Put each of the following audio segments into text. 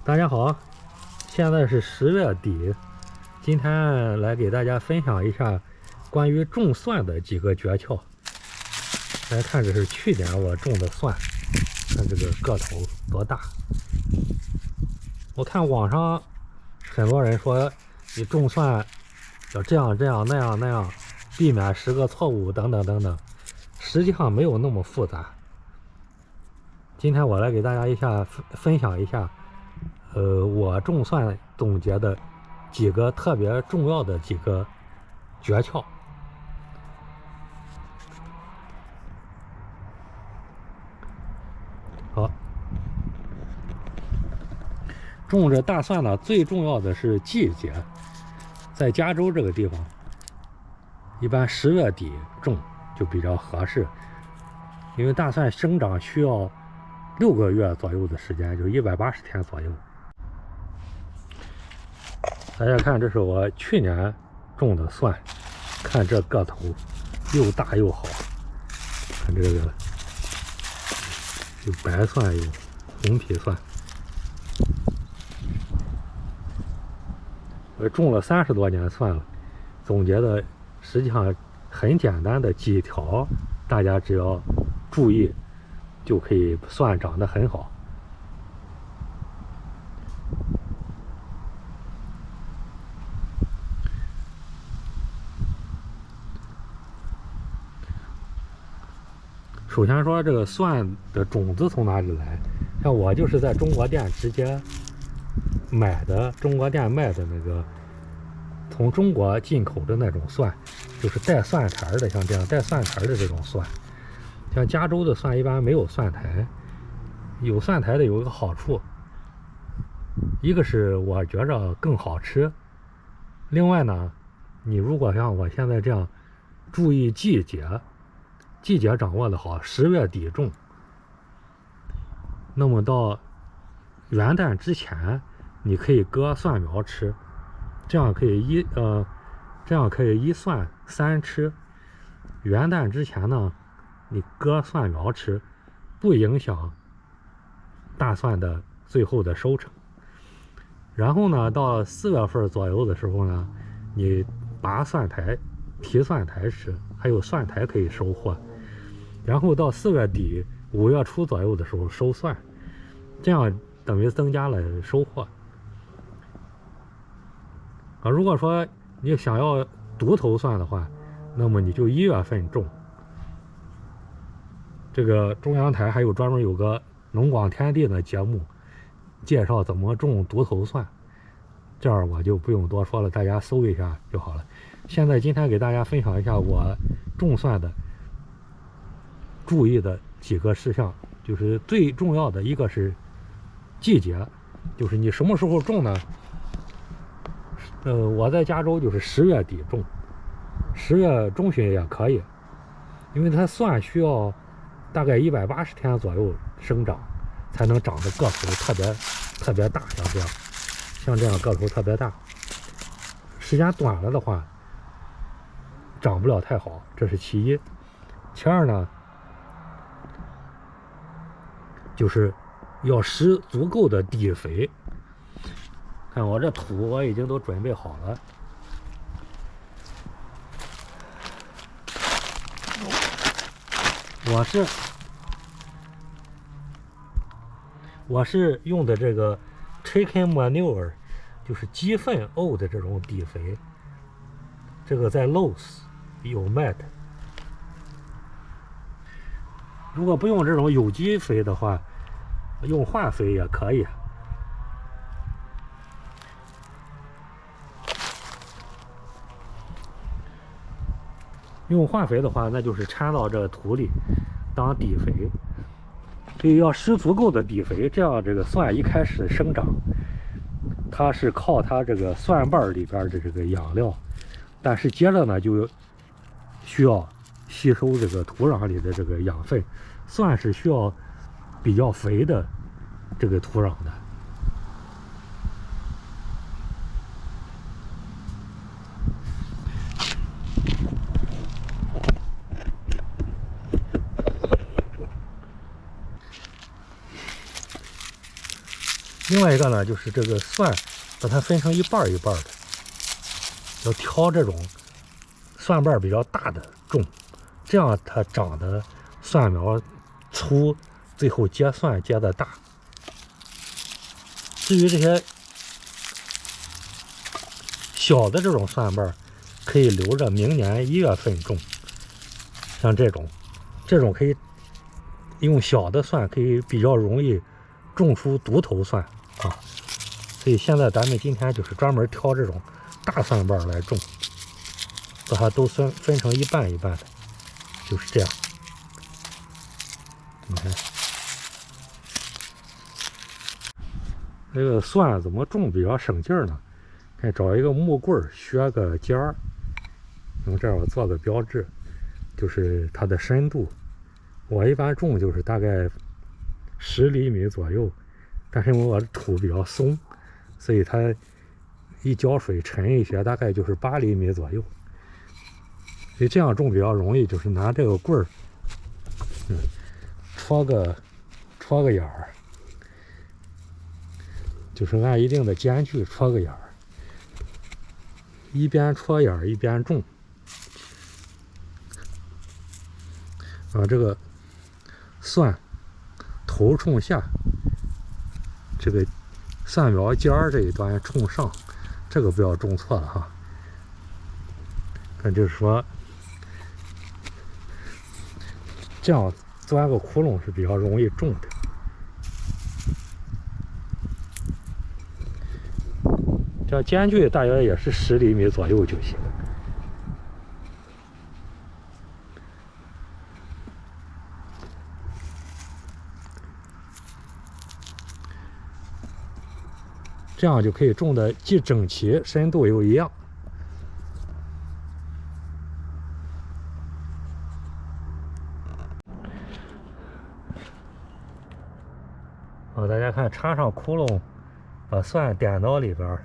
大家好，现在是10月底，今天来给大家分享一下关于种蒜的几个诀窍。大家看，这是去年我种的蒜，看这个个头多大。我看网上很多人说，你种蒜要这样那样，避免10个错误等等等等，实际上没有那么复杂。今天我来给大家分享一下。我种蒜总结的几个特别重要的几个诀窍。好，种这大蒜呢，最重要的是季节。在加州这个地方，一般10月底种就比较合适，因为大蒜生长需要6个月左右的时间，就180天左右。大家看，这是我去年种的蒜，看这个头又大又好。看这个有白蒜，有红皮蒜。我种了30多年蒜了，总结的实际上很简单的几条，大家只要注意，就可以蒜长得很好。首先说这个蒜的种子从哪里来？像我就是在中国店直接买的，中国店卖的那个从中国进口的那种蒜，就是带蒜苔的，像这样带蒜苔的这种蒜。像加州的蒜一般没有蒜苔，有蒜苔的有一个好处，一个是我觉着更好吃，另外呢，你如果像我现在这样注意季节掌握的好，10月底种，那么到元旦之前，你可以割蒜苗吃，这样可以一蒜3吃。元旦之前呢，你割蒜苗吃，不影响大蒜的最后的收成。然后呢，到4月份左右的时候呢，你拔蒜苔、提蒜苔吃，还有蒜苔可以收获。然后到4月底、5月初左右的时候收蒜，这样等于增加了收获。如果说你想要独头蒜的话，那么你就1月份种。这个中央台还有专门有个农广天地的节目，介绍怎么种独头蒜，这儿我就不用多说了，大家搜一下就好了。今天给大家分享一下我种蒜的注意的几个事项，就是最重要的一个是季节，就是你什么时候种呢？我在加州就是10月底种，10月中旬也可以，因为它蒜需要大概180天左右生长，才能长得个头特别大，像这样个头特别大。时间短了的话，长不了太好，这是其一。其二呢，就是要施足够的底肥。看我这土我已经都准备好了，我是用的这个 chicken manure， 就是鸡粪沤的这种底肥，这个在 Lowe's 有卖的。如果不用这种有机肥的话，用化肥也可以。用化肥的话，那就是掺到这个土里当底肥，所以要施足够的底肥，这样这个蒜一开始生长，它是靠它这个蒜瓣里边的这个养料，但是接着呢就需要吸收这个土壤里的这个养分，蒜是需要比较肥的这个土壤的。另外一个呢，就是这个蒜，把它分成一半一半的，要挑这种蒜瓣比较大的种，这样它长的蒜苗粗，最后结蒜结的大。至于这些小的这种蒜瓣，可以留着明年1月份种。像这种可以用小的蒜，可以比较容易种出独头蒜啊。所以现在咱们今天就是专门挑这种大蒜瓣来种，把它都分成一半一半的，就是这样。你看，这个蒜怎么种比较省劲儿呢？看，找一个木棍儿削个尖儿，用这儿我做个标志，就是它的深度。我一般种就是大概10厘米左右，但是因为我的土比较松，所以它一浇水沉一些，大概就是8厘米左右。所以这样种比较容易，就是拿这个棍儿，戳个眼儿，就是按一定的间距戳个眼儿，一边戳眼儿一边种。这个蒜头冲下，这个蒜苗尖儿这一端冲上，这个不要种错了哈。那就是说，这样钻个窟窿是比较容易种的。这样间距大约也是10厘米左右就行。这样就可以种的既整齐，深度又一样。大家看，插上窟窿，把蒜点到里边儿，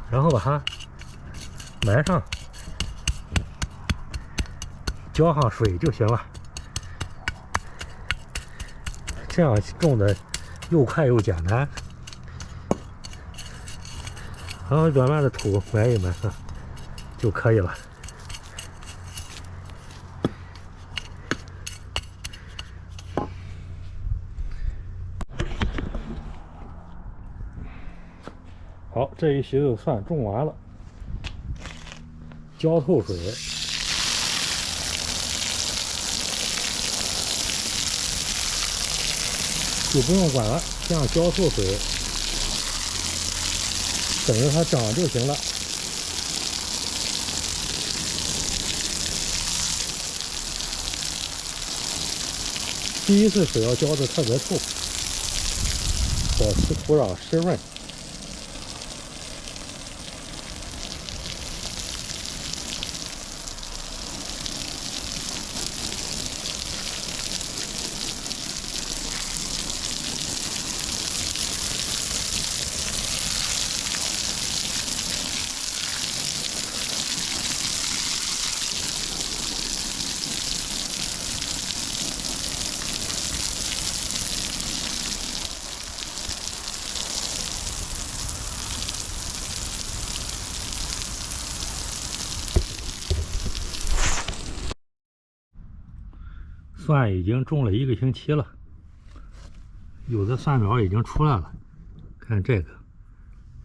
然后把它埋上，浇上水就行了。这样种的又快又简单。然后表面的土埋一埋就可以了。好，这一席子蒜种完了，浇透水，就不用管了，这样浇透水，等着它长就行了。第一次水要浇的特别透，保持土壤湿润。蒜已经种了1个星期了，有的蒜苗已经出来了，看这个，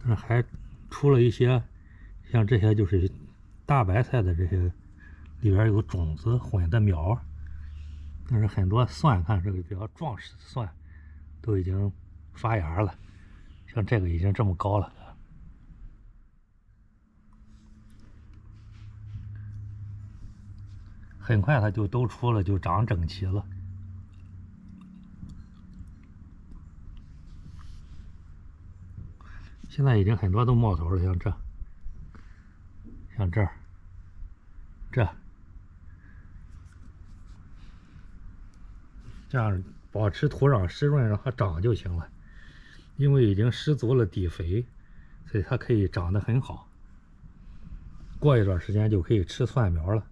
但是还出了一些，像这些就是大白菜的这些里边有种子混的苗，但是很多蒜，看这个比较壮实的蒜都已经发芽了，像这个已经这么高了。很快它就都出了，就长整齐了。现在已经很多都冒头了，像这儿，这样保持土壤湿润，让它长就行了。因为已经施足了底肥，所以它可以长得很好。过一段时间就可以吃蒜苗了。